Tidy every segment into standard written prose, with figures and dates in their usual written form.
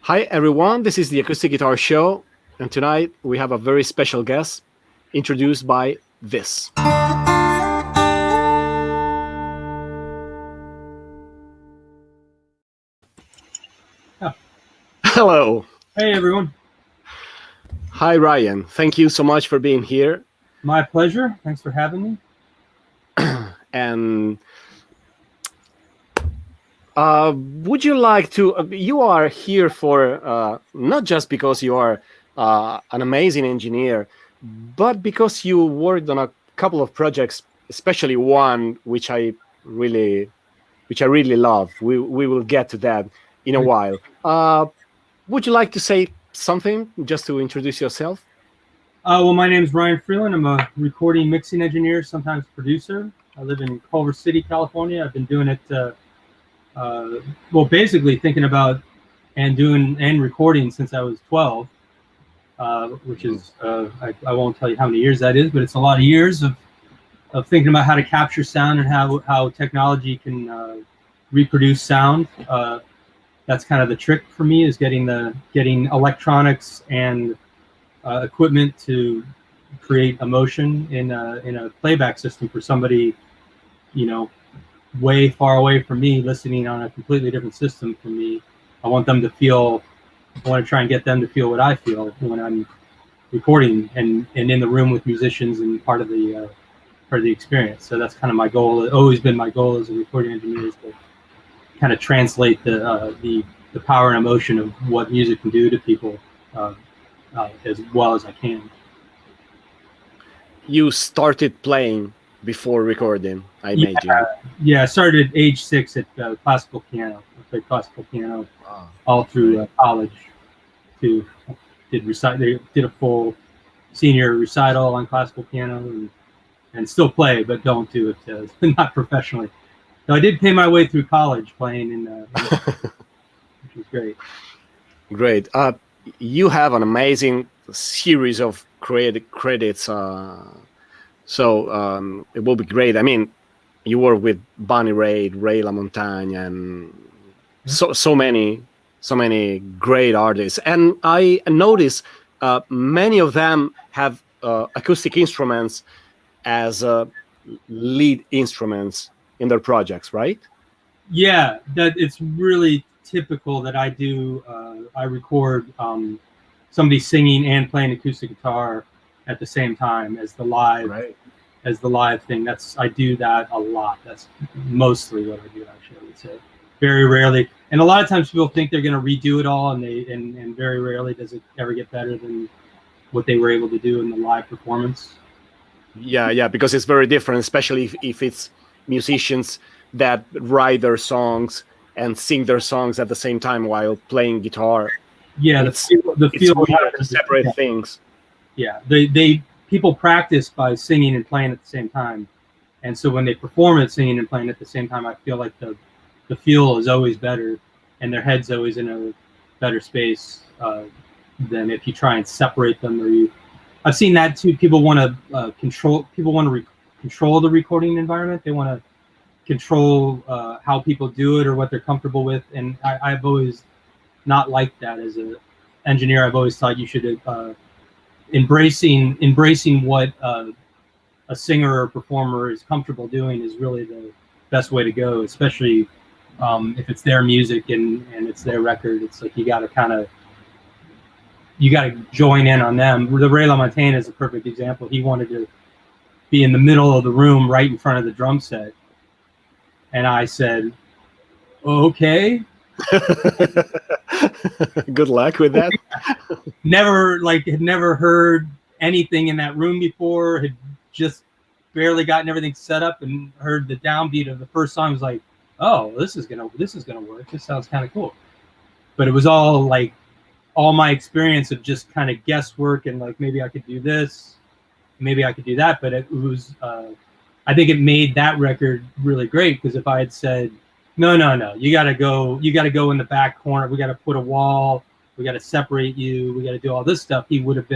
Hi everyone, this is the Acoustic Guitar Show, and tonight we have a very special guest introduced by this. Oh. Hello. Hey everyone. Hi Ryan, thank you so much for being here. My pleasure. Thanks for having me. And would you like to, you are here for, not just because you are an amazing engineer, but because you worked on a couple of projects, especially one which I really love. We will get to that in a while. Would you like to say something just to introduce yourself? Well, my name is Ryan Freeland. I'm a recording mixing engineer, sometimes producer. I live in Culver City, California. I've been doing it, well, basically thinking about and doing and recording since I was 12, which is, I won't tell you how many years that is, but it's a lot of years of thinking about how to capture sound and how technology can reproduce sound. That's kind of the trick for me, is getting electronics and equipment to create emotion in a playback system for somebody, way far away from me, listening on a completely different system from me. I want to try and get them to feel what I feel when I'm recording and in the room with musicians and part of the experience. So that's kind of my goal. It's always been my goal as a recording engineer, is to kind of translate the power and emotion of what music can do to people as well as I can. You started playing before recording, I imagine. Yeah, I started at age 6 at classical piano. I played classical piano all through college. Did a full senior recital on classical piano and still play, but don't do it not professionally. So I did pay my way through college playing which was great. Great. You have an amazing series of credits. So it will be great. I mean, you work with Bonnie Raitt, Ray Montagne, and so many great artists. And I noticed many of them have acoustic instruments as lead instruments in their projects, right? Yeah, that it's really typical that I do. I record somebody singing and playing acoustic guitar at the same time as the live thing. I do that a lot. That's mostly what I do, actually, I would say. Very rarely, and a lot of times people think they're going to redo it all, and very rarely does it ever get better than what they were able to do in the live performance. Yeah, because it's very different, especially if it's musicians that write their songs and sing their songs at the same time while playing guitar. Yeah, it's weird to separate things. Yeah, people practice by singing and playing at the same time, and so when they perform it singing and playing at the same time, I feel like the feel is always better, and their head's always in a better space than if you try and separate them. I've seen that too. People want to control the recording environment. They want to control how people do it or what they're comfortable with, and I've always not liked that. As an engineer, I've always thought you should embracing what a singer or performer is comfortable doing is really the best way to go, especially if it's their music and it's their record. It's like you got to join in on them. The Ray LaMontagne is a perfect example. He wanted to be in the middle of the room, right in front of the drum set, and I said, "Okay." Good luck with that. Had never heard anything in that room before. Had just barely gotten everything set up and heard the downbeat of the first song. I was like, "Oh, this is gonna work. This sounds kind of cool." But it was all my experience of just kind of guesswork and like, maybe I could do this, maybe I could do that. But it was, I think it made that record really great, because if I had said, no, you got to go in the back corner, we got to put a wall, we got to separate you, we got to do all this stuff, he would have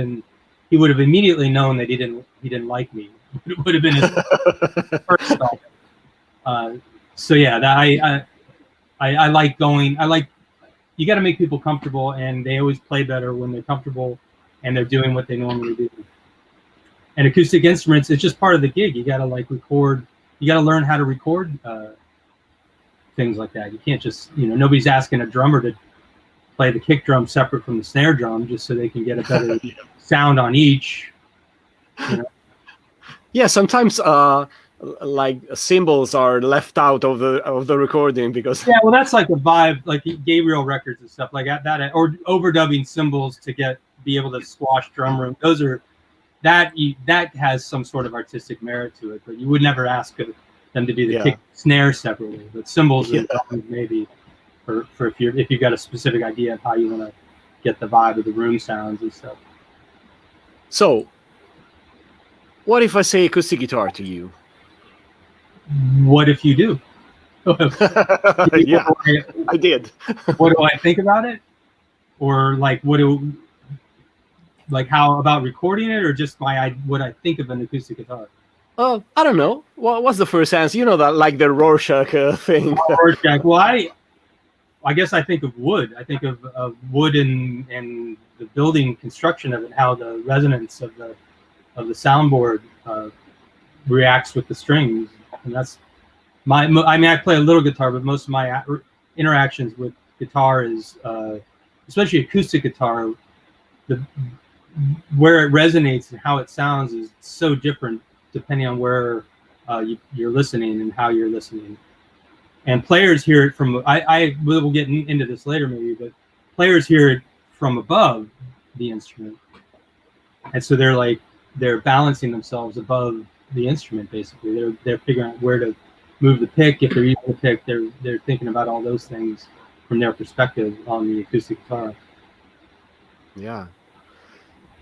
immediately known that he didn't like me. It would have been his first thought. So yeah, that I like you got to make people comfortable, and they always play better when they're comfortable and they're doing what they normally do. And acoustic instruments, it's just part of the gig. You got to like record. You got to learn how to record things like that. You can't just, nobody's asking a drummer to play the kick drum separate from the snare drum just so they can get a better sound on each. Yeah, sometimes like cymbals are left out of the recording because well, that's like a vibe, like Gabriel records and stuff like that, or overdubbing cymbals to be able to squash drum room. Those are that has some sort of artistic merit to it, but you would never ask them to do the kick snare separately. But cymbals and drums maybe for if you've got a specific idea of how you want to get the vibe of the room sounds and stuff. So, what if I say acoustic guitar to you? What if you do? Yeah, I did. What do I think about it? Or like how about recording it, or just what I think of an acoustic guitar? I don't know. What's the first answer? You know that, like the Rorschach thing. Rorschach. Well, I guess I think of wood. I think of wood and the building construction of it, how the resonance of the soundboard reacts with the strings, and that's I play a little guitar, but most of my interactions with guitar is, especially acoustic guitar, where it resonates and how it sounds is so different depending on where you're listening and how you're listening. And players hear it from, we'll get into this later maybe, but players hear it from above the instrument. And so they're balancing themselves above the instrument, basically. They're figuring out where to move the pick. If they're using the pick, they're thinking about all those things from their perspective on the acoustic guitar. Yeah.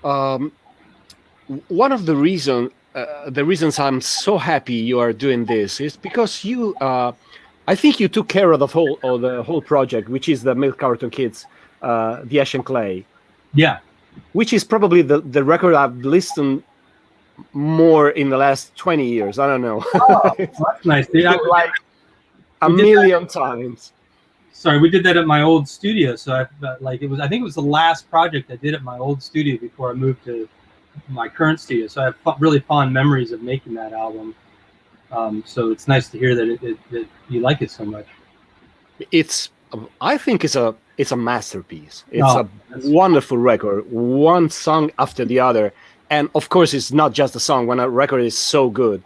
One of the reasons I'm so happy you are doing this is because you, I think you took care of the whole project, which is the Milk Carton Kids, the Ash and Clay. Yeah. Which is probably the record I've listened more in the last 20 years. I don't know. Oh, that's nice. Like a million times. Sorry, we did that at my old studio. So I think it was the last project I did at my old studio before I moved to my current studio. So I have really fond memories of making that album. So it's nice to hear that that you like it so much. I think it's a masterpiece. It's a wonderful record, one song after the other. And of course, it's not just a song. When a record is so good,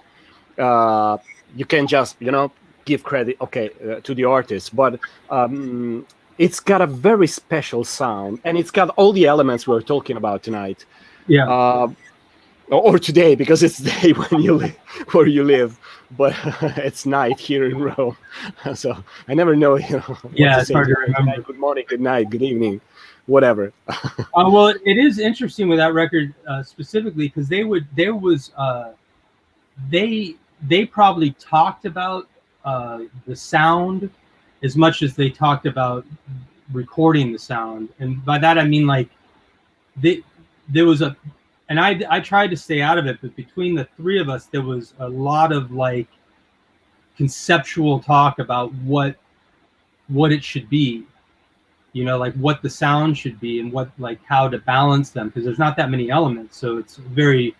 you can just, give credit, to the artist. But it's got a very special sound, and it's got all the elements we're talking about tonight. Yeah. Or today, because it's day where you live, but it's night here in Rome. So I never know. It's hard to remember. Good morning, good night, good evening, whatever. Well, it is interesting with that record specifically because they probably talked about the sound as much as they talked about recording the sound, and by that I mean like there was and I tried to stay out of it, but between the three of us, there was a lot of like conceptual talk about what it should be, like what the sound should be and how to balance them, because there's not that many elements. So it's to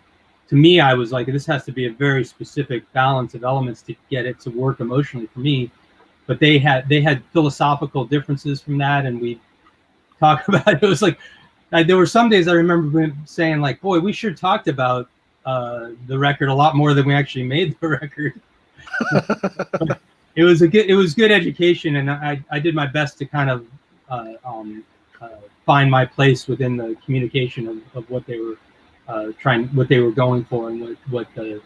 me, I was like, this has to be a very specific balance of elements to get it to work emotionally for me. But they had philosophical differences from that, and we talked about it. It was like, there were some days I remember saying like, boy, we sure talked about the record a lot more than we actually made the record. It was good education, and I did my best to kind of find my place within the communication of what they were what they were going for, and what the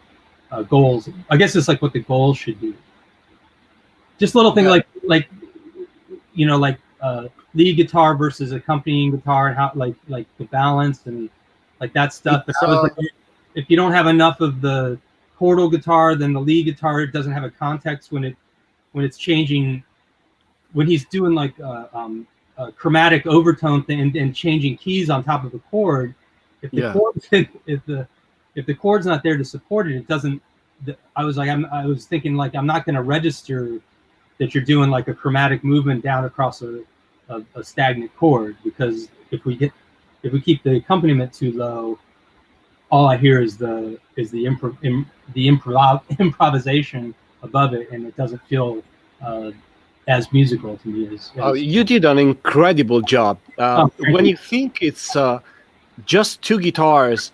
goals. I guess it's like what the goals should be. Just little things like lead guitar versus accompanying guitar, and how like the balance and like that stuff. But I was like, if you don't have enough of the chordal guitar, then the lead guitar doesn't have a context when it's changing, when he's doing like a chromatic overtone thing and changing keys on top of a chord. If the chord's not there to support it, it doesn't. I was thinking like, I'm not going to register that you're doing like a chromatic movement down across a stagnant chord, because if we keep the accompaniment too low, all I hear is the improvisation above it, and it doesn't feel as musical to me as You did an incredible job. When you think it's just two guitars,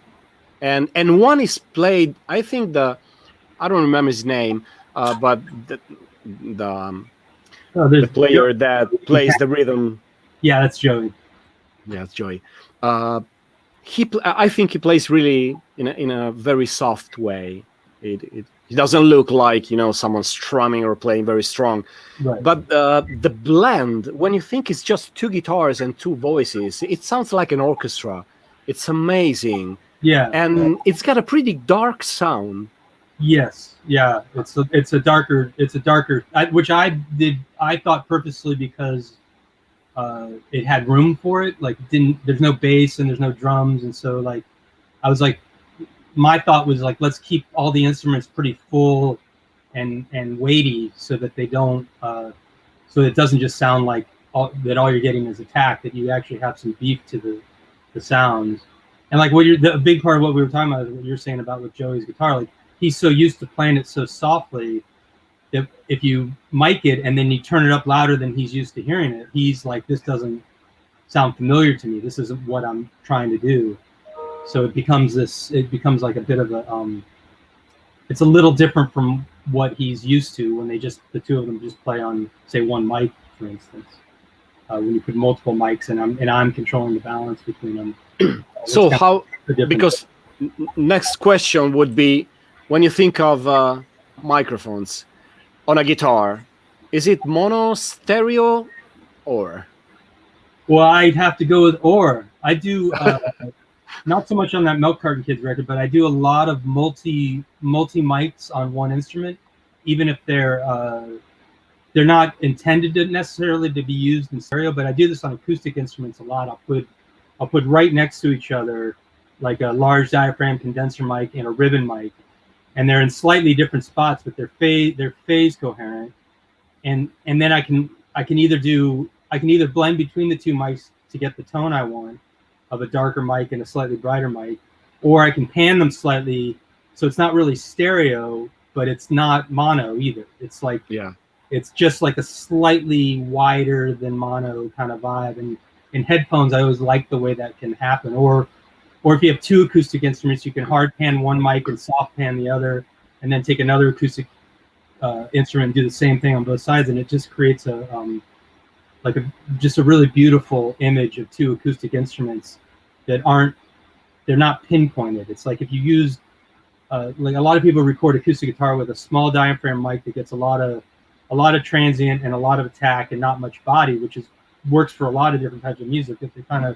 and one is played, I think I don't remember his name, but the player that plays the rhythm. Yeah, that's Joey. Yeah, it's Joey. I think he plays really in a very soft way. It doesn't look like someone strumming or playing very strong. Right. But the blend, when you think it's just two guitars and two voices, it sounds like an orchestra. It's amazing. Yeah. And it's got a pretty dark sound. Yes. Yeah. It's a darker, which I thought purposely, because it had room for it. Like, there's no bass and there's no drums, and so like I was like, my thought was like, let's keep all the instruments pretty full and weighty, so that they don't so it doesn't just sound like all you're getting is attack, that you actually have some beef to the sounds. And like the big part of what we were talking about is what you're saying about with Joey's guitar. Like, he's so used to playing it so softly, if you mic it and then you turn it up louder than he's used to hearing it, he's like, this doesn't sound familiar to me. This isn't what I'm trying to do. So it becomes like a bit of a it's a little different from what he's used to when the two of them just play on, say, one mic, for instance. When you put multiple mics and I'm controlling the balance between them. So how? Because next question would be, when you think of microphones on a guitar, is it mono, stereo, or? Well, I'd have to go with or. I do not so much on that Milk Carton Kids record, but I do a lot of multi mics on one instrument, even if they're not intended to necessarily to be used in stereo. But I do this on acoustic instruments a lot. I'll put right next to each other like a large diaphragm condenser mic and a ribbon mic, and they're in slightly different spots, but they're phase coherent. And then I can either blend between the two mics to get the tone I want of a darker mic and a slightly brighter mic, or I can pan them slightly so it's not really stereo, but it's not mono either. It's like, it's just like a slightly wider than mono kind of vibe. And in headphones, I always like the way that can happen. Or if you have two acoustic instruments, you can hard pan one mic and soft pan the other, and then take another acoustic instrument and do the same thing on both sides, and it just creates just a really beautiful image of two acoustic instruments that they're not pinpointed. It's like if you use like a lot of people record acoustic guitar with a small diaphragm mic that gets a lot of transient and a lot of attack and not much body, which works for a lot of different types of music. If the kind of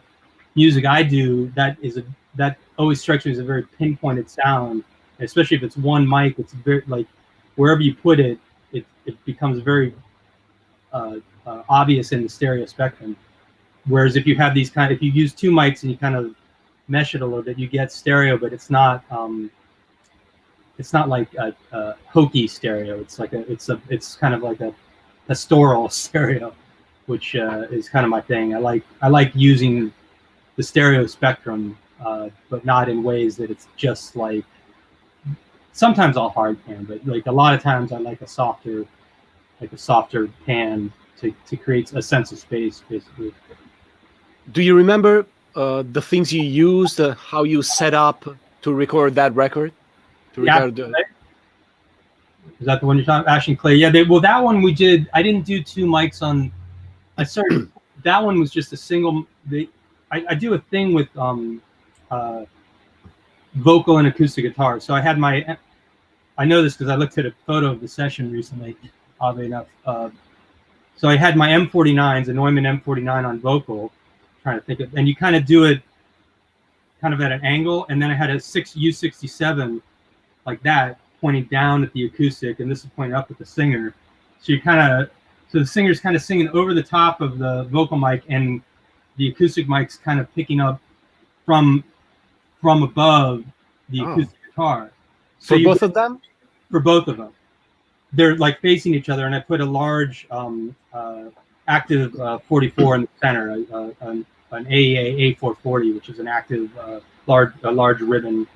music I do, that always strikes me as a very pinpointed sound, especially if it's one mic. It's very, like, wherever you put it, it becomes very obvious in the stereo spectrum. Whereas if you have if you use two mics and you kind of mesh it a little bit, you get stereo, but it's not like a hokey stereo. It's like it's kind of like a pastoral stereo, which is kind of my thing. I like using the stereo spectrum, but not in ways that it's just like, sometimes I'll hard pan, but like a lot of times I like a softer pan to create a sense of space, basically. Do you remember the things you used, how you set up to record that record? Is that the one you're talking about? Ash and Clay. Yeah, well, that one we did. I didn't do two mics on. I started. That one was just a single. I do a thing with vocal and acoustic guitar. So I had I know this because I looked at a photo of the session recently, oddly enough. So I had my M49s, a Neumann M49 on vocal, trying to think of, and you kind of do it kind of at an angle, and then I had a U67 like that pointing down at the acoustic, and this is pointing up at the singer. So the singer's kind of singing over the top of the vocal mic, and the acoustic mic's kind of picking up from above the acoustic guitar. So for both of them? For both of them. They're like facing each other, and I put a large active 44 in the center, an AEA A440, which is an active large ribbon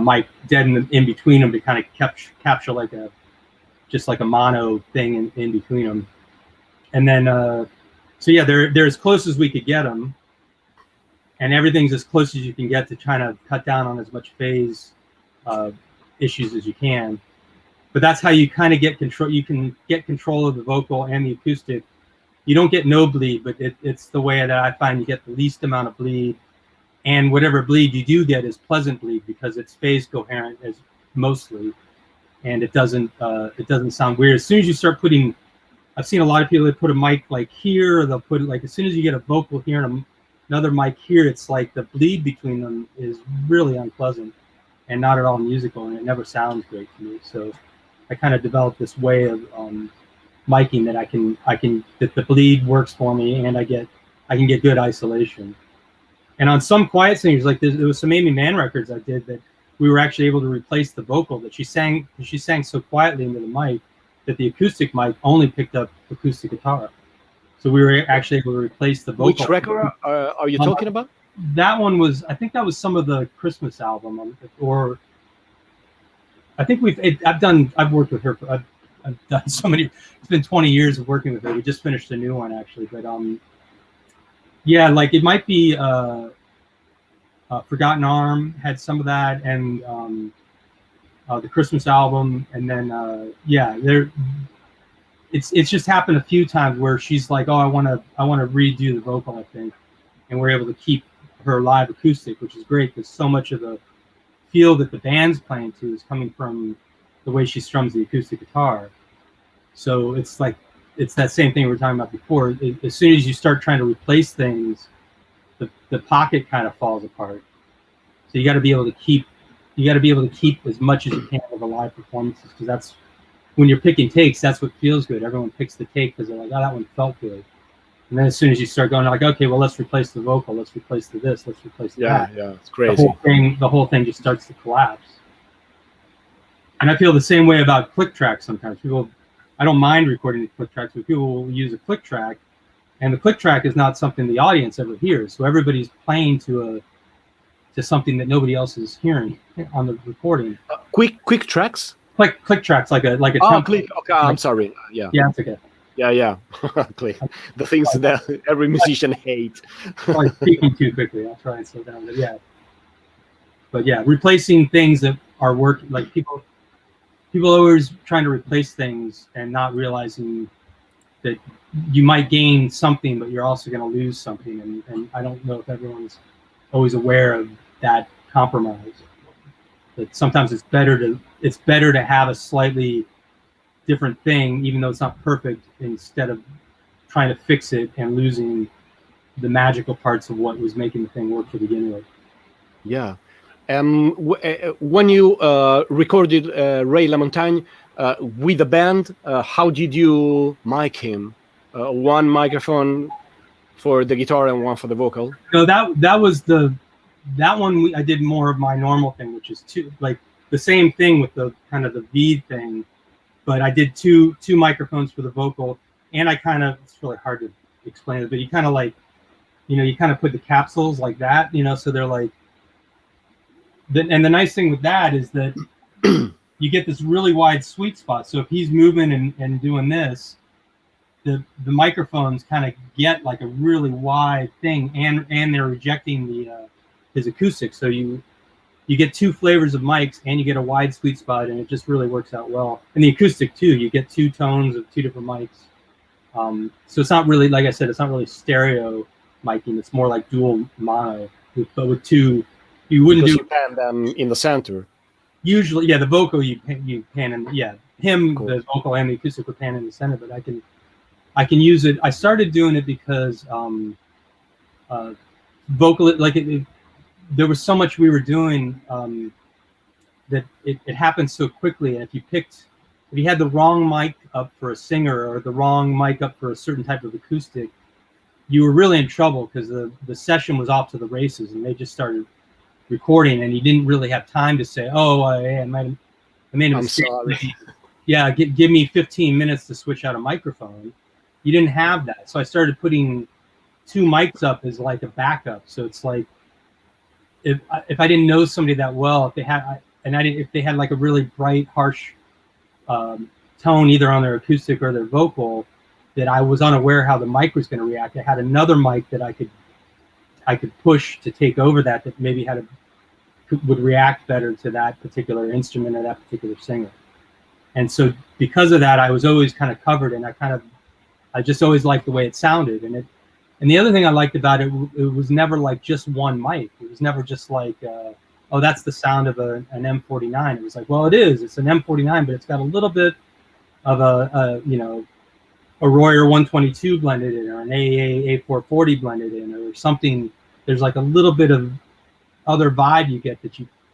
mic dead in between them to kind of capture like a mono thing in between them. And then so yeah, they're as close as we could get them, and everything's as close as you can get to trying to cut down on as much phase issues as you can. But that's how you kind of get control. You can get control of the vocal and the acoustic. You don't get no bleed, but it's the way that I find you get the least amount of bleed, and whatever bleed you do get is pleasant bleed because it's phase coherent as mostly, and it doesn't sound weird. As soon as you start putting, I've seen a lot of people that put a mic like here, or they'll put it like as soon as you get a vocal here and another mic here, it's like the bleed between them is really unpleasant and not at all musical, and it never sounds great to me. So I kind of developed this way of miking that I can that the bleed works for me, and I can get good isolation. And on some quiet singers, like there was some Aimee Mann records I did that we were actually able to replace the vocal that she sang so quietly into the mic that the acoustic mic only picked up acoustic guitar. So we were actually able to replace the vocal. Which record are you talking about? That one was, I think that was some of the Christmas album, or I think I've worked with her. I've done so many. It's been 20 years of working with her. We just finished a new one actually, but yeah, like it might be Forgotten Arm had some of that, and the Christmas album, and then yeah, it's just happened a few times where she's like, oh, I want to redo the vocal, I think, and we're able to keep her live acoustic, which is great because so much of the feel that the band's playing to is coming from the way she strums the acoustic guitar. So it's like, it's that same thing we were talking about before. As soon as you start trying to replace things, the pocket kind of falls apart. So you got to be able to keep as much as you can of the live performances, because that's when you're picking takes, that's what feels good. Everyone picks the take because they're like, oh, that one felt good. And then as soon as you start going like, okay, well, let's replace the vocal, let's replace this, let's replace that. Yeah, it's crazy. The whole thing just starts to collapse. And I feel the same way about click tracks sometimes. I don't mind recording the click tracks, but people will use a click track, and the click track is not something the audience ever hears. So everybody's playing to something that nobody else is hearing on the recording. Quick tracks? Click tracks, like a oh, tempo. click. Okay, I'm sorry. Yeah, it's okay. Yeah. Click. The things that every musician hates. Probably speaking too quickly. I'll try and slow down. But yeah, replacing things that are working. Like people always trying to replace things and not realizing that you might gain something, but you're also going to lose something. And I don't know if everyone's always aware of that compromise. That sometimes it's better to have a slightly different thing, even though it's not perfect, instead of trying to fix it and losing the magical parts of what was making the thing work to begin with. Yeah. When you recorded Ray LaMontagne with the band, how did you mic him? One microphone for the guitar and one for the vocal? No, that one I did more of my normal thing, which is like the same thing with the kind of the V thing, but I did two microphones for the vocal, and it's really hard to explain it, but you kind of like, you kind of put the capsules like that, so they're like, and the nice thing with that is that you get this really wide sweet spot. So if he's moving and doing this, the microphones kind of get like a really wide thing, and they're rejecting his acoustic. So you get two flavors of mics, and you get a wide sweet spot, and it just really works out well. And the acoustic too, you get two tones of two different mics. So it's not really, like I said, it's not really stereo miking. It's more like dual mono, but with two. You wouldn't because you pan them in the center. Usually, yeah, the vocal you pan in, him, cool. The vocal and the acoustic would pan in the center, but I can use it. I started doing it because vocal, like there was so much we were doing that it happened so quickly. And if you had the wrong mic up for a singer or the wrong mic up for a certain type of acoustic, you were really in trouble because the session was off to the races, and they just started recording, and you didn't really have time to say, "Oh, I made a mistake." I'm sorry. Yeah, give me 15 minutes to switch out a microphone. you didn't have that. So I started putting 2 mics up as like a backup. So it's like, if I didn't know somebody that well, if they had, if they had like a really bright, harsh tone, either on their acoustic or their vocal, that I was unaware how the mic was going to react, I had another mic that I could push to take over that maybe would react better to that particular instrument or that particular singer. And so because of that, I was always kind of covered, and I just always liked the way it sounded. And the other thing I liked about it, it was never like just one mic. It was never just like, oh, that's the sound of an M49. It was like, well, it's an M49, but it's got a little bit of a Royer 122 blended in, or an AA A440 blended in, or something. There's like a little bit of other vibe you get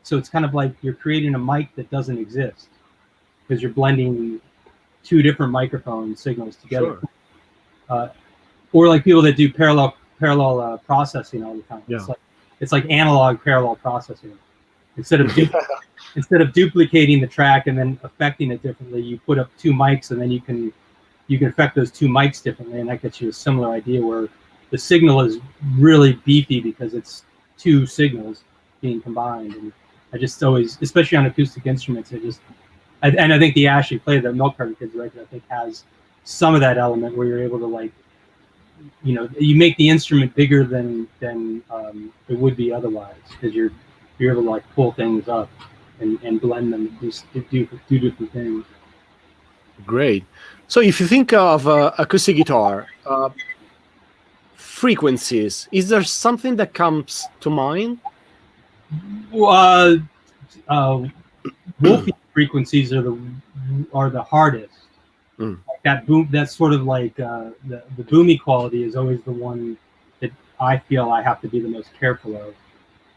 so it's kind of like you're creating a mic that doesn't exist, because you're blending 2 different microphone signals together. Sure. Or like people that do parallel processing all the time. Yeah. It's like analog parallel processing. Instead of duplicating the track and then affecting it differently, you put up 2 mics, and then you can affect those 2 mics differently, and that gets you a similar idea where the signal is really beefy because it's 2 signals being combined. And I just always, especially on acoustic instruments, I think the Ash you played, the Milk Carton Kids record, I think has some of that element where you're able to, like, you make the instrument bigger than it would be otherwise, because you're able to like pull things up and blend them, do different things. Great. So if you think of acoustic guitar, frequencies, is there something that comes to mind? Wolfie frequencies are the hardest. Mm. That boom, that's sort of like the boomy quality is always the one that I feel I have to be the most careful of,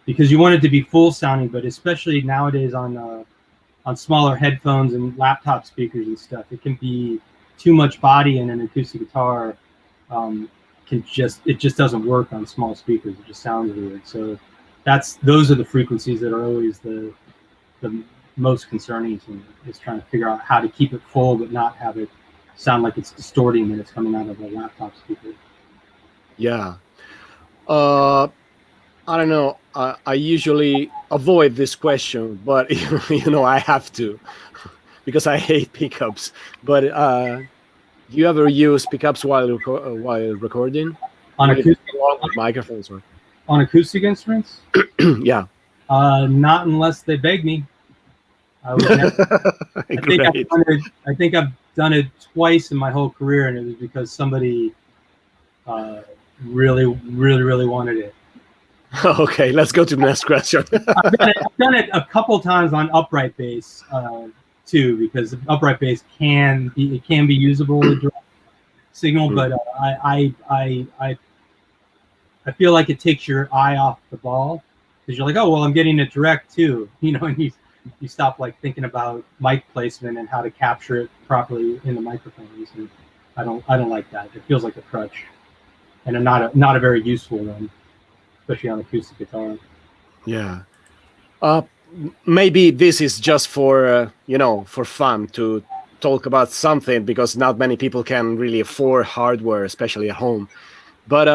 because you want it to be full sounding, but especially nowadays on smaller headphones and laptop speakers and stuff, it can be too much body in an acoustic guitar. It just doesn't work on small speakers. It just sounds weird. So those are the frequencies that are always the most concerning to me, is trying to figure out how to keep it full but not have it sound like it's distorting when it's coming out of a laptop speaker. Yeah. I don't know. I usually avoid this question, but I have to, because I hate pickups. But do you ever use pickups while recording? On acoustic microphones, or on acoustic instruments? Yeah. Not unless they beg me. I think I've done it twice in my whole career, and it was because somebody really wanted it. Okay, let's go to the next question. I've done it a couple times on upright bass too, because upright bass can be usable as a direct signal, but I feel like it takes your eye off the ball, because you're like, oh well, I'm getting it direct too, and you stop like thinking about mic placement and how to capture it properly in the microphones. And I don't like that. It feels like a crutch, and not a very useful one, especially on acoustic guitar. Yeah. Maybe this is just for for fun, to talk about something, because not many people can really afford hardware, especially at home. But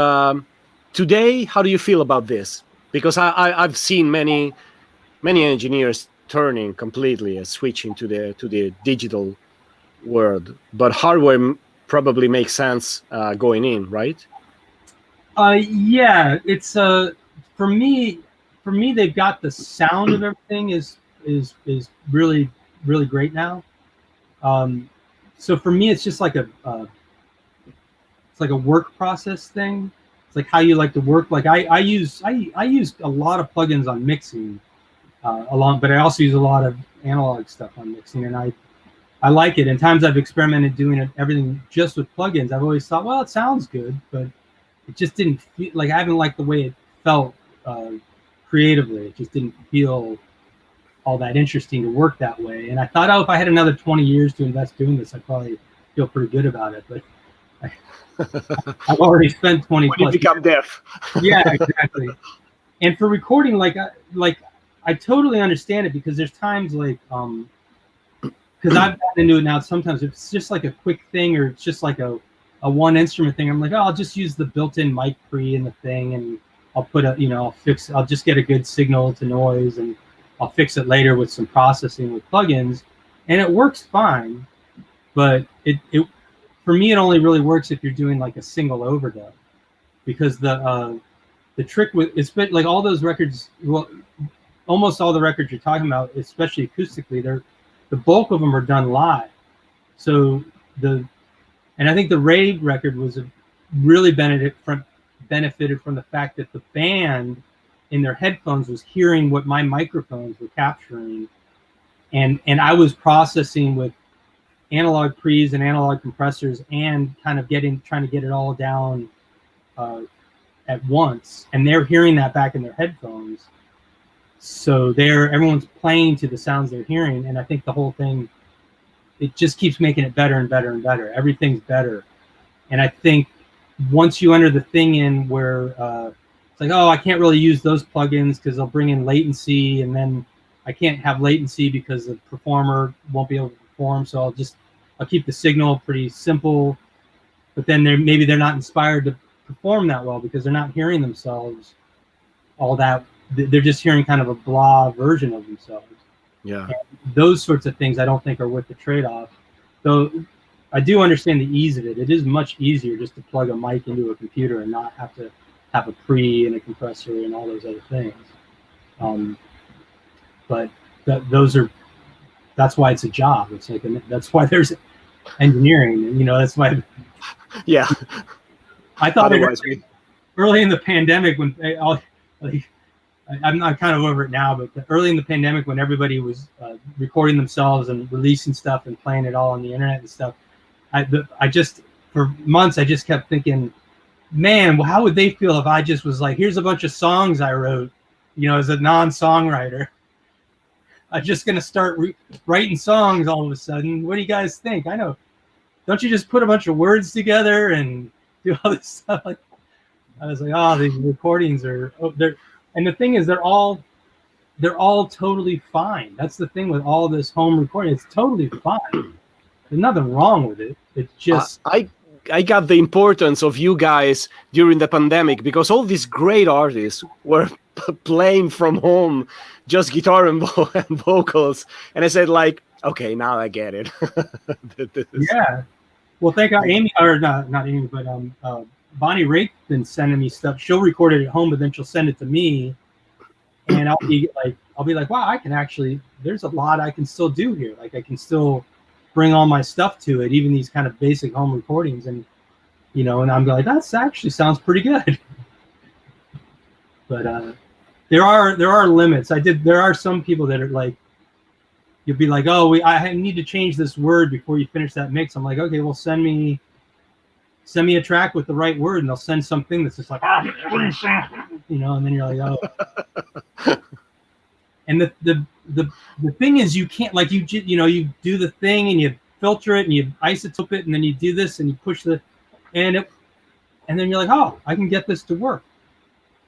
today, how do you feel about this? Because I've seen many engineers turning completely, switching to the digital world, but hardware probably makes sense going in, right? Yeah, it's for me they've got the sound of everything is really great now. So for me, it's just like it's like a work process thing. It's like how you like to work. Like I use a lot of plugins on mixing, but I also use a lot of analog stuff on mixing, and I like it. And times I've experimented doing everything just with plugins. I've always thought, well, it sounds good, but it just didn't feel like, I haven't liked the way it felt creatively. It just didn't feel all that interesting to work that way. And I thought, oh, if I had another 20 years to invest doing this, I'd probably feel pretty good about it. But I've already spent 20 when plus you become deaf. Yeah, exactly. And for recording, like I totally understand it, because there's times like because I've gotten into it now. Sometimes it's just like a quick thing, or it's just like a one instrument thing. I'm like, oh, I'll just use the built-in mic pre in the thing, and I'll put a, I'll just get a good signal to noise, and I'll fix it later with some processing with plugins, and it works fine. But it for me, it only really works if you're doing like a single overdub, because the trick with, it's like all those records, well, almost all the records you're talking about, especially acoustically, the bulk of them are done live. So and I think the Raitt record was really benefited from the fact that the band in their headphones was hearing what my microphones were capturing, and I was processing with analog pre's and analog compressors, and kind of trying to get it all down at once, and they're hearing that back in their headphones. So everyone's playing to the sounds they're hearing, and I think the whole thing, it just keeps making it better and better and better. Everything's better. And I think once you enter the thing in where it's like, oh, I can't really use those plugins because they'll bring in latency, and then I can't have latency because the performer won't be able to perform, so I'll keep the signal pretty simple. But then maybe they're not inspired to perform that well because they're not hearing themselves all that. They're just hearing kind of a blah version of themselves. Yeah. And those sorts of things I don't think are worth the trade-off. Though I do understand the ease of it. It is much easier just to plug a mic into a computer and not have to have a pre and a compressor and all those other things. But that's why it's a job. It's like, that's why there's engineering. That's why. Yeah. I thought early in the pandemic when I'm not kind of over it now, but early in the pandemic when everybody was recording themselves and releasing stuff and playing it all on the internet and stuff, for months I just kept thinking, man, well, how would they feel if I just was like, here's a bunch of songs I wrote, as a non-songwriter. I'm just gonna start writing songs all of a sudden. What do you guys think? I know, don't you just put a bunch of words together and do all this stuff? Like, I was like, oh, these recordings and the thing is, they're all totally fine. That's the thing with all this home recording. It's totally fine. There's nothing wrong with it. It's just I got the importance of you guys during the pandemic, because all these great artists were playing from home, just guitar and vocals, and I said, like, okay, now I get it. Yeah. Well, thank God, Aimee, or not Aimee, but Bonnie Raitt been sending me stuff. She'll record it at home, but then she'll send it to me, and I'll be like, wow, I can actually. There's a lot I can still do here. Like, I can still bring all my stuff to it, even these kind of basic home recordings, and and I'm like, that actually sounds pretty good. But there are limits. There are some people that are like, you'll be like, oh, I need to change this word before you finish that mix. I'm like, okay, well, send me a track with the right word, and they'll send something that's just like, and then you're like, oh. And the thing is, you can't, like, you do the thing and you filter it and you isotope it, and then you do this and you push and then you're like, oh, I can get this to work.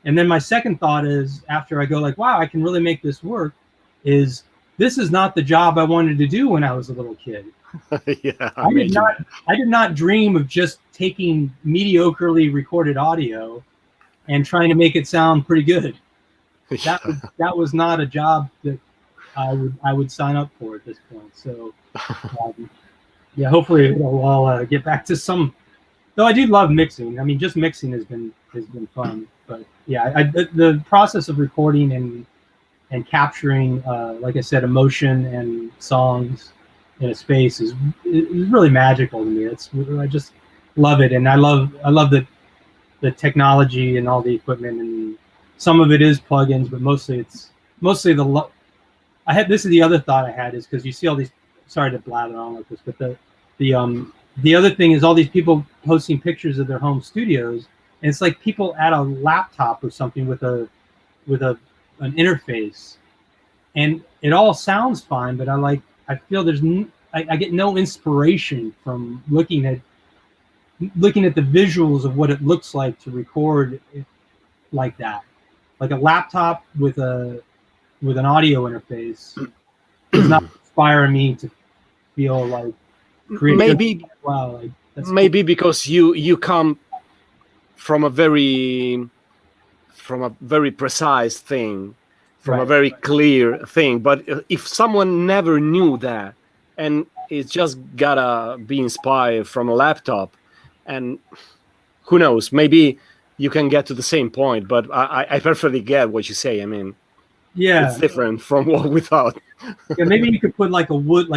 And then my second thought is, after I go like, wow, I can really make this work, is this is not the job I wanted to do when I was a little kid. Yeah, I did not dream of just taking mediocrely recorded audio and trying to make it sound pretty good. That was not a job that I would sign up for at this point. So yeah, hopefully it'll all get back to some. Though I do love mixing. I mean, just mixing has been fun. But yeah, the process of recording and capturing, like I said, emotion and songs in a space is really magical to me. I just love it, and I love the technology and all the equipment, and some of it is plugins, but mostly this is the other thought I had, is because you see all these. Sorry to blather on like this, but the other thing is all these people posting pictures of their home studios, and it's like people at a laptop or something with an interface, and it all sounds fine, but I feel I get no inspiration from looking at the visuals of what it looks like to record like that. Like a laptop with an audio interface does not inspire me to feel like creative. Maybe wow, like maybe cool. Because you come from a very precise thing, from a very clear thing. But if someone never knew that, and it's just gotta be inspired from a laptop, and who knows, maybe you can get to the same point. But I perfectly get what you say. I mean, it's different from what we thought. Yeah, maybe you could put like a wood,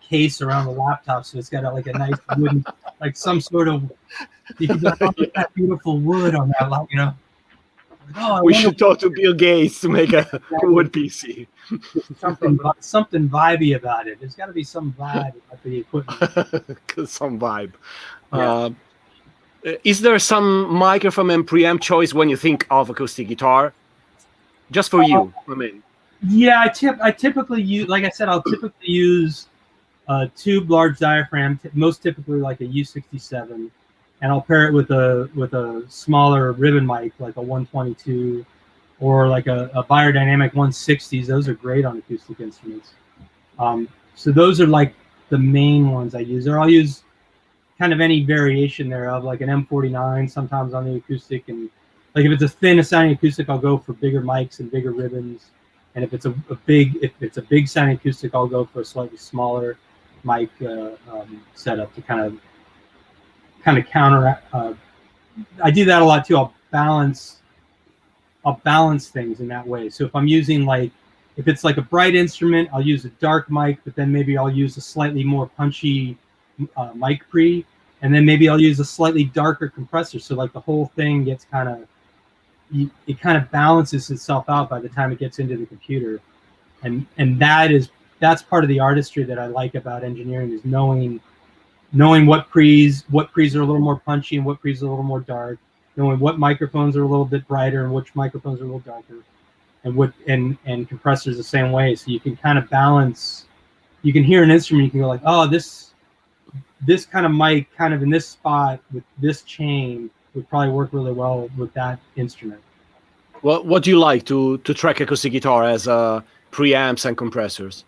case around the laptop, so it's got like a nice wooden, like some sort of. You could go, that beautiful wood on that, We should talk to Bill Gates to make a wood PC. Something vibey about it. There's got to be some vibe about the equipment. Some vibe. Yeah. Is there some microphone and preamp choice when you think of acoustic guitar? Just for you, I mean. Yeah, I typically use, like I said, I'll typically use a tube large diaphragm, most typically like a U67, and I'll pair it with a smaller ribbon mic, like a 122, or like a biodynamic 160s. Those are great on acoustic instruments. So those are like the main ones I use. Or I'll use kind of any variation thereof, like an M49 sometimes on the acoustic, and like if it's a thin sounding acoustic, I'll go for bigger mics and bigger ribbons. And if it's a big sounding acoustic, I'll go for a slightly smaller mic setup to kind of counter. I do that a lot too. I'll balance things in that way. So if I'm using if it's like a bright instrument, I'll use a dark mic, but then maybe I'll use a slightly more punchy mic pre, and then maybe I'll use a slightly darker compressor. So like the whole thing gets it kind of balances itself out by the time it gets into the computer, and that's part of the artistry that I like about engineering, is knowing what pre's are a little more punchy and what pre's are a little more dark, knowing what microphones are a little bit brighter and which microphones are a little darker, and compressors the same way. So you can kind of balance. You can hear an instrument, you can go like, oh, this kind of mic kind of in this spot with this chain would probably work really well with that instrument. Well, what do you like to track acoustic guitar as preamps and compressors?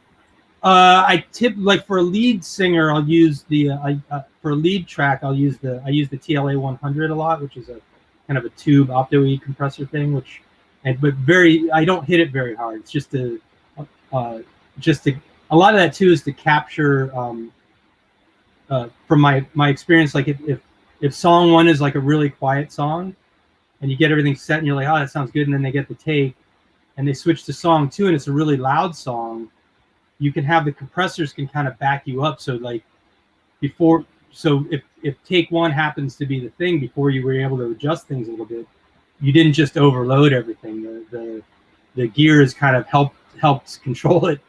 I like for a lead singer, I'll use for a lead track, I use the TLA 100 a lot, which is a kind of a tube opto-E compressor thing, I don't hit it very hard. It's just a lot of that too is to capture from my experience, like if song one is like a really quiet song and you get everything set and you're like, oh, that sounds good, and then they get the take and they switch to song two and it's a really loud song, you can have the compressors can kind of back you up. So like if take one happens to be the thing, before you were able to adjust things a little bit, you didn't just overload everything. The gear is kind of helps control it,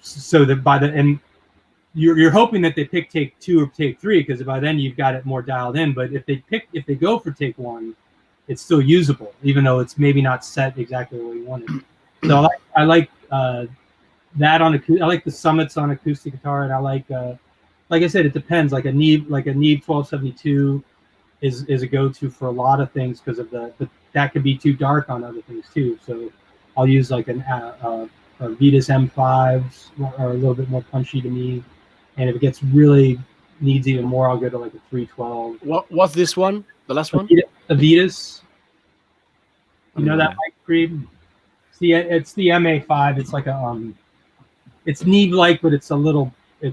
so that by the end you're hoping that they pick take two or take three, because by then you've got it more dialed in. But if they go for take one, it's still usable, even though it's maybe not set exactly the way you want it. So I like that on I like the summits on acoustic guitar, and I like I said, it depends. Like a Neve 1272 is a go-to for a lot of things, because of that could be too dark on other things too. So I'll use like a Vetus M5s, or a little bit more punchy to me. And if it gets really needs even more, I'll go to like a 312. What's this one? The last one? A Vetus. You know that mic pre? It's the MA5. It's like it's Neve-like, but it's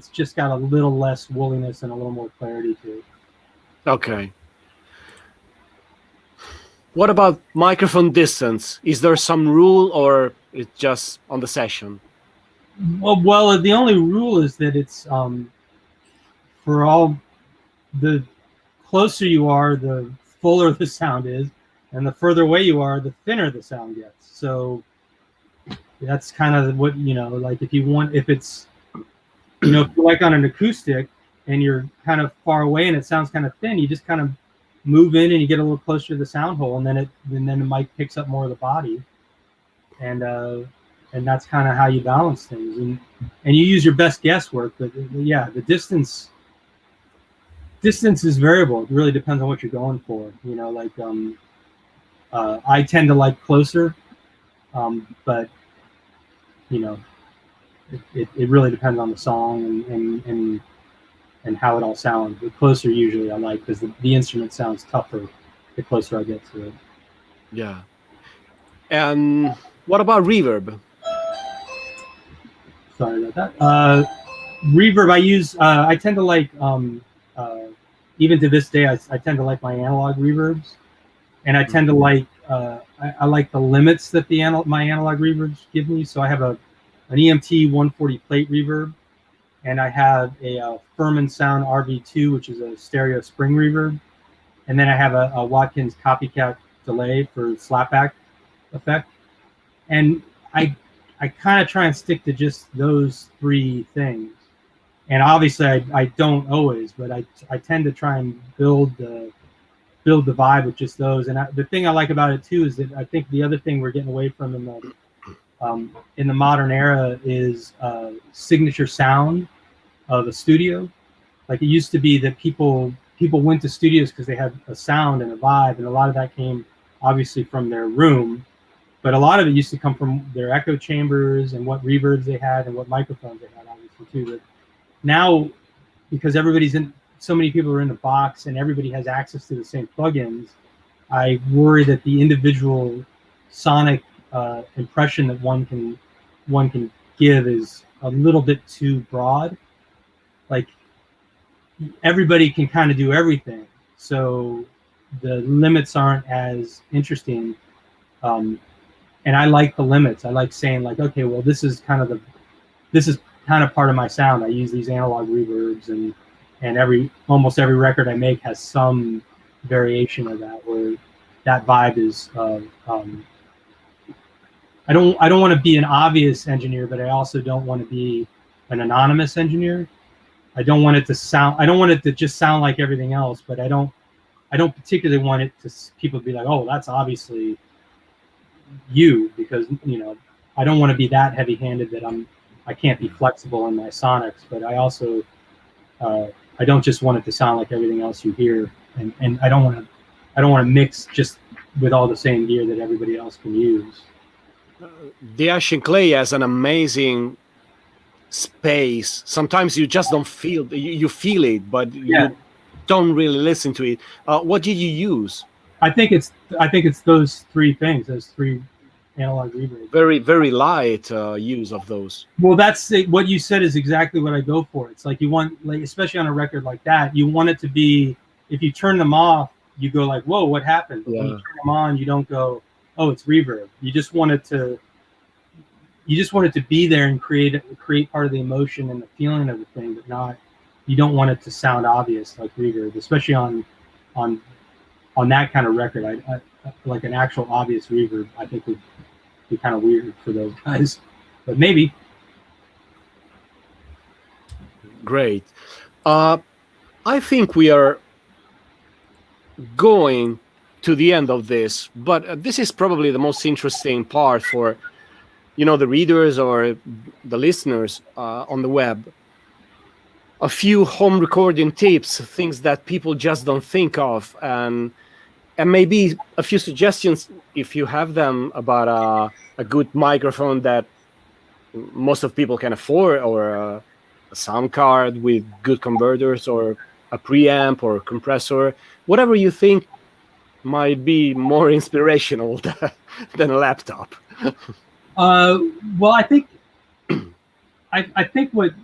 just got a little less woolliness and a little more clarity to it. Okay. What about microphone distance? Is there some rule, or it's just on the session? Well, the only rule is that it's for all, the closer you are, the fuller the sound is, and the further away you are, the thinner the sound gets. So that's kind of what, like if it's, if you're like on an acoustic and you're kind of far away and it sounds kind of thin, you just kind of move in and you get a little closer to the sound hole, and then the mic picks up more of the body, and that's kind of how you balance things, and you use your best guesswork. But yeah, the distance is variable. It really depends on what you're going for. I tend to like closer, but it really depends on the song and how it all sounds. The closer usually I like, because the instrument sounds tougher the closer I get to it. Yeah. And what about reverb? Sorry about that. Reverb I use, I tend to like, even to this day, I tend to like my analog reverbs. And I tend to like, I like the limits that my analog reverbs give me. So I have an EMT 140 plate reverb, and I have a Furman Sound RV2, which is a stereo spring reverb. And then I have a Watkins Copycat delay for slapback effect. And I kind of try and stick to just those three things. And obviously I don't always, but I tend to try and build the vibe with just those. And the thing I like about it too is that I think the other thing we're getting away from in the modern era is signature sound of a studio. Like it used to be that people went to studios because they had a sound and a vibe, and a lot of that came obviously from their room, but a lot of it used to come from their echo chambers and what reverbs they had and what microphones they had, obviously too. But now, because so many people are in the box and everybody has access to the same plugins, I worry that the individual sonic impression that one can give is a little bit too broad. Like everybody can kind of do everything, so the limits aren't as interesting. And I like the limits. I like saying like, okay, well, this is kind of part of my sound. I use these analog reverbs, and almost every record I make has some variation of that, where that vibe is. I don't want to be an obvious engineer, but I also don't want to be an anonymous engineer. I don't want it to just sound like everything else, but I don't particularly want it to people to be like, oh, that's obviously you, because I don't want to be that heavy-handed that I can't be flexible in my sonics, but I also I don't just want it to sound like everything else you hear, and I don't want to mix just with all the same gear that everybody else can use. The Ash and Clay has an amazing space. Sometimes you just don't feel you feel it, but you don't really listen to it. What did you use? I think it's those three things, those three analog reverbs. Very, very light use of those. Well, that's what you said is exactly what I go for. It's like you want, like, especially on a record like that, you want it to be, if you turn them off, you go like, whoa, what happened? But when you turn them on, you don't go, oh, it's reverb. You just want it to be there and create part of the emotion and the feeling of the thing, but you don't want it to sound obvious like reverb, especially on that kind of record. I like an actual obvious reverb, I think would be kind of weird for those guys, but maybe. Great. I think we are going to the end of this, but this is probably the most interesting part for the readers or the listeners on the web. A few home recording tips, things that people just don't think of, and maybe a few suggestions, if you have them, about a good microphone that most of people can afford, or a sound card with good converters, or a preamp or compressor, whatever you think might be more inspirational than a laptop. Well, I think what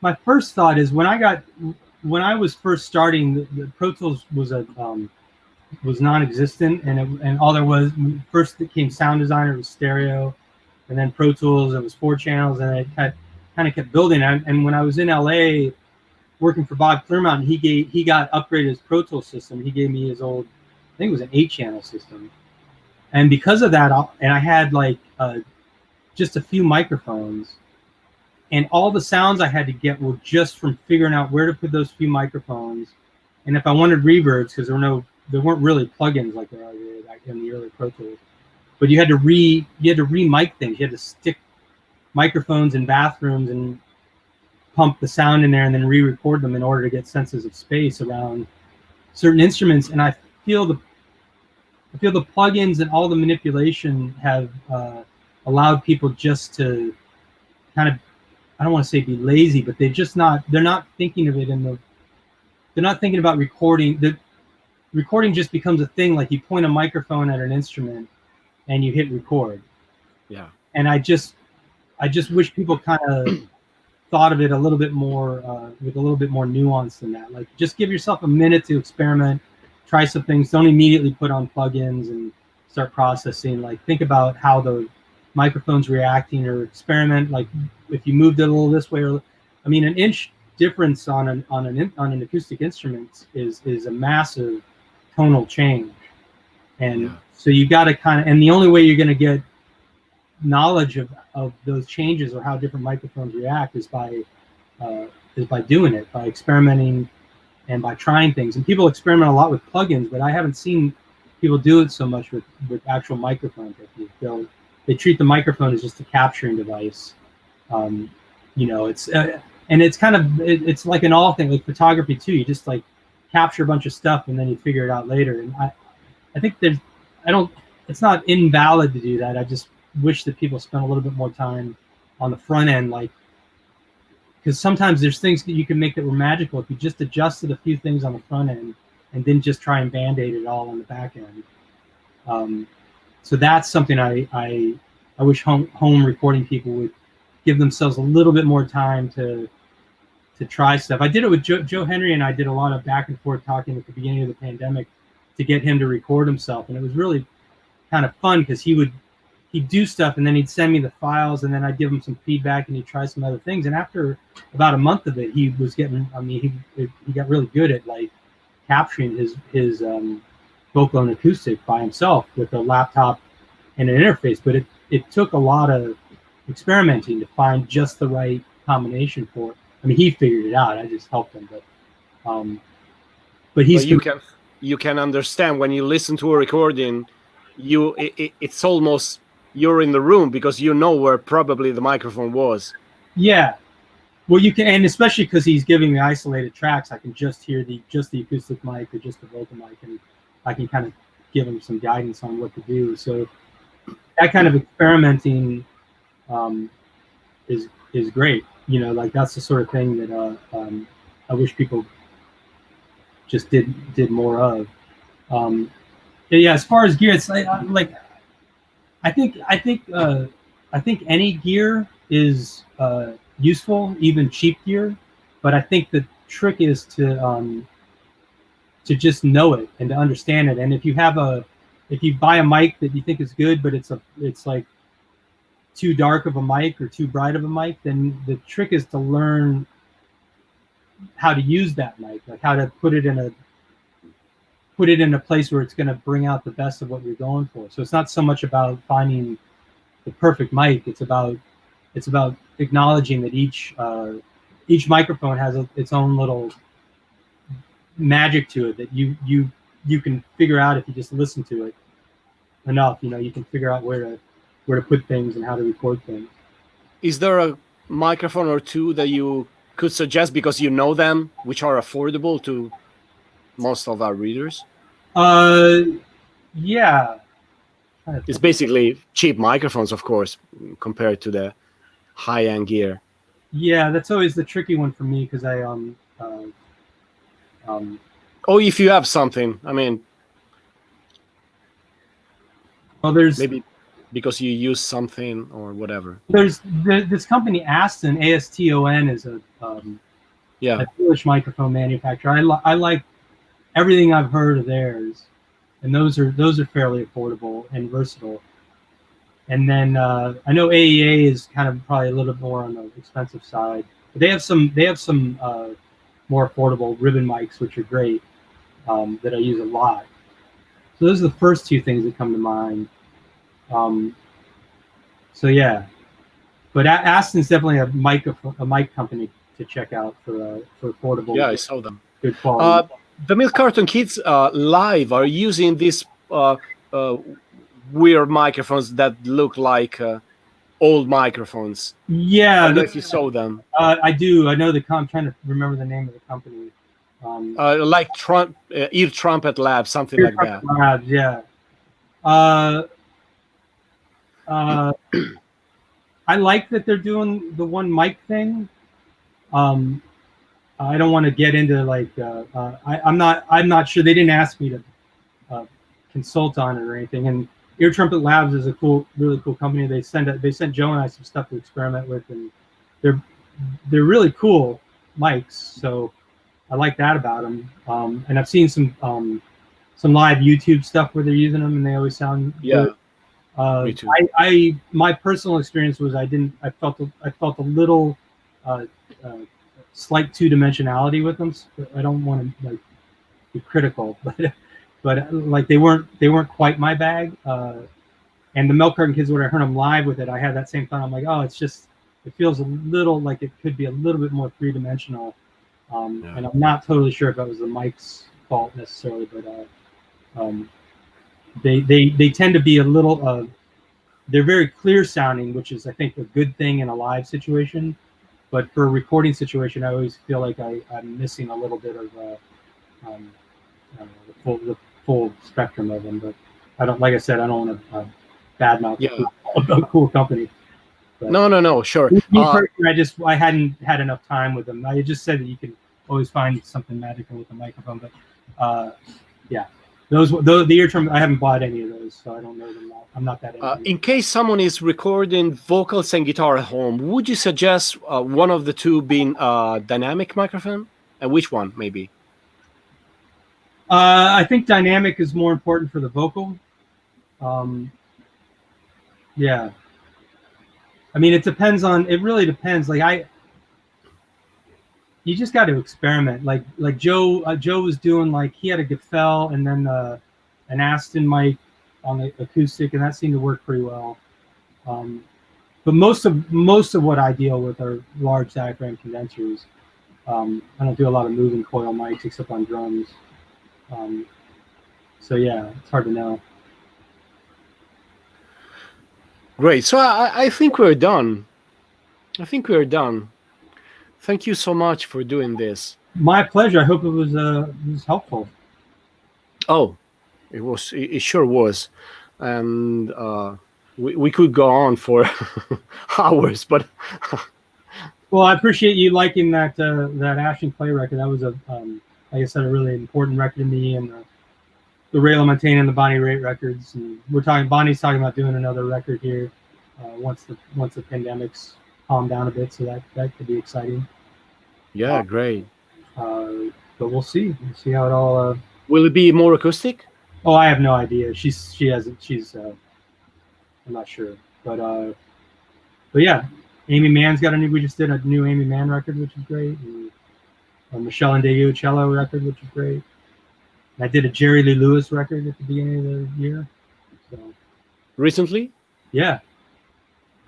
my first thought is, when I was first starting, the Pro Tools was non-existent, and all there was, first it came Sound Designer, it was stereo, and then Pro Tools, it was 4 channels, and it kind of kept building. And when I was in LA working for Bob Clearmountain, he got upgraded his Pro Tools system. He gave me his old, I think it was an 8-channel system. And because of that, I had like just a few microphones, and all the sounds I had to get were just from figuring out where to put those few microphones. And if I wanted reverbs, because there weren't really plugins like there are back in the early Pro Tools, but you had to re-mic things. You had to stick microphones in bathrooms and pump the sound in there, and then re-record them in order to get senses of space around certain instruments. And I feel the plugins and all the manipulation have allowed people just to kind of I don't want to say be lazy, but they're not thinking of it they're not thinking about recording. The recording just becomes a thing. Like you point a microphone at an instrument and you hit record. Yeah. And I just wish people kind of thought of it a little bit more with a little bit more nuance than that. Like just give yourself a minute to experiment, try some things. Don't immediately put on plugins and start processing. Like think about how the microphone's reacting, or experiment. Like if you moved it a little this way, or I mean, an inch difference on an acoustic instrument is a massive tonal change. And so you got to kind of, and the only way you're going to get knowledge of those changes or how different microphones react is by doing it, by experimenting and by trying things. And people experiment a lot with plugins, but I haven't seen people do it so much with actual microphone technique. They treat the microphone as just a capturing device. You know, it's and it's kind of it's like an all thing, like photography too. You just like capture a bunch of stuff and then you figure it out later. And I think it's not invalid to do that. I just wish that people spent a little bit more time on the front end, like, because sometimes there's things that you can make that were magical if you just adjusted a few things on the front end and didn't just try and band-aid it all on the back end. So that's something I wish home recording people would give themselves a little bit more time to try stuff. I did it with Joe Henry, and I did a lot of back and forth talking at the beginning of the pandemic to get him to record himself, and it was really kind of fun because he'd do stuff and then he'd send me the files, and then I'd give him some feedback and he'd try some other things. And after about a month of it, he was getting, I mean, he got really good at like capturing his vocal and acoustic by himself with a laptop and an interface. But it took a lot of experimenting to find just the right combination for it. I mean, he figured it out. I just helped him, but you can understand when you listen to a recording, it's almost you're in the room because you know where probably the microphone was. Yeah, well, you can, and especially because he's giving me isolated tracks, I can just hear the acoustic mic or just the vocal mic, and I can kind of give him some guidance on what to do. So that kind of experimenting is great. You know, like that's the sort of thing that I wish people just did more of. Yeah, as far as gear, it's like I think any gear is useful, even cheap gear. But I think the trick is to just know it and to understand it. And if you buy a mic that you think is good, but it's like too dark of a mic or too bright of a mic, then the trick is to learn how to use that mic, like how to put it in a place where it's going to bring out the best of what you're going for. So it's not so much about finding the perfect mic. It's about acknowledging that each microphone has its own little magic to it that you can figure out if you just listen to it enough. You know, you can figure out where to put things and how to record things. Is there a microphone or two that you could suggest, because you know them, which are affordable to most of our readers? Yeah. It's basically cheap microphones, of course, compared to the high-end gear. Yeah, that's always the tricky one for me because Oh, if you have something, I mean, well, there's maybe because you use something or whatever. There's this company Aston, ASTON, is a Polish microphone manufacturer. I like everything I've heard of theirs, and those are fairly affordable and versatile. And then I know AEA is kind of probably a little bit more on the expensive side, but they have some more affordable ribbon mics, which are great, that I use a lot. So those are the first two things that come to mind. So yeah, but Aston's definitely a mic company to check out for affordable. Yeah, I saw them. Good quality. The Milk Carton Kids live are using these weird microphones that look like old microphones. Yeah, I don't know if you saw them. I do. I know I'm trying to remember the name of the company. Like Ear Trumpet Lab, something like that. Labs, yeah. I like that they're doing the one mic thing. I don't want to get into like I'm not sure. They didn't ask me to consult on it or anything. And Ear Trumpet Labs is a really cool company. They sent Joe and I some stuff to experiment with, and they're really cool mics. So I like that about them. And I've seen some live YouTube stuff where they're using them, and they always sound good. Me too. My personal experience was I felt a little slight two-dimensionality with them. I don't want to like be critical, but like they weren't quite my bag. And the Milk Carton Kids, when I heard them live with it, I had that same thought. I'm like, oh, it feels a little like it could be a little bit more three-dimensional. And I'm not totally sure if that was the mic's fault necessarily, but they tend to be a little they're very clear sounding, which is I think a good thing in a live situation. But for a recording situation, I always feel like I'm missing a little bit of the full spectrum of them. But I don't, like I said, I don't want to badmouth a cool company. But no, sure. Me personally, I hadn't had enough time with them. I just said that you can always find something magical with the microphone, but yeah, the Ear Trumpet, I haven't bought any of those, so I don't know them. I'm not that into in case someone is recording vocals and guitar at home, would you suggest one of the two being a dynamic microphone, and which one maybe? I think dynamic is more important for the vocal. Yeah. I mean, it really depends. Like you just got to experiment. Like Joe was doing, like he had a Gefell and then an Aston mic on the acoustic, and that seemed to work pretty well. But most of what I deal with are large diaphragm condensers. I don't do a lot of moving coil mics except on drums. So yeah, it's hard to know. Great. So I think we're done. Thank you so much for doing this. My pleasure. I hope it was helpful. Oh, it was. It sure was, and we could go on for hours, but. Well, I appreciate you liking that Ashton Clay record. That was like I said, a really important record to me, and the Ray LaMontagne and the Bonnie Raitt records. And Bonnie's talking about doing another record here once the pandemic's calmed down a bit, so that could be exciting. Yeah, great. But we'll see. We'll see how it all. Will it be more acoustic? Oh, I have no idea. She hasn't. I'm not sure. But yeah, Aimee Mann's got we just did a new Aimee Mann record, which is great. And a Michelle and David cello record, which is great. And I did a Jerry Lee Lewis record at the beginning of the year. So. Recently? Yeah.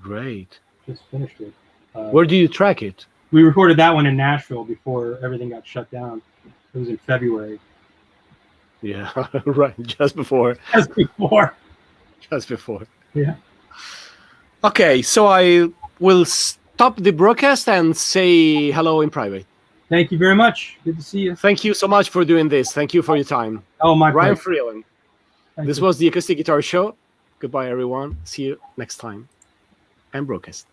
Great. Just finished it. Where do you track it? We recorded that one in Nashville before everything got shut down. It was in February. Yeah, right. Just before. Yeah. Okay, so I will stop the broadcast and say hello in private. Thank you very much. Good to see you. Thank you so much for doing this. Thank you for your time. Oh, my Ryan pleasure. Freeland. This was the Acoustic Guitar Show. Goodbye, everyone. See you next time. And broadcast.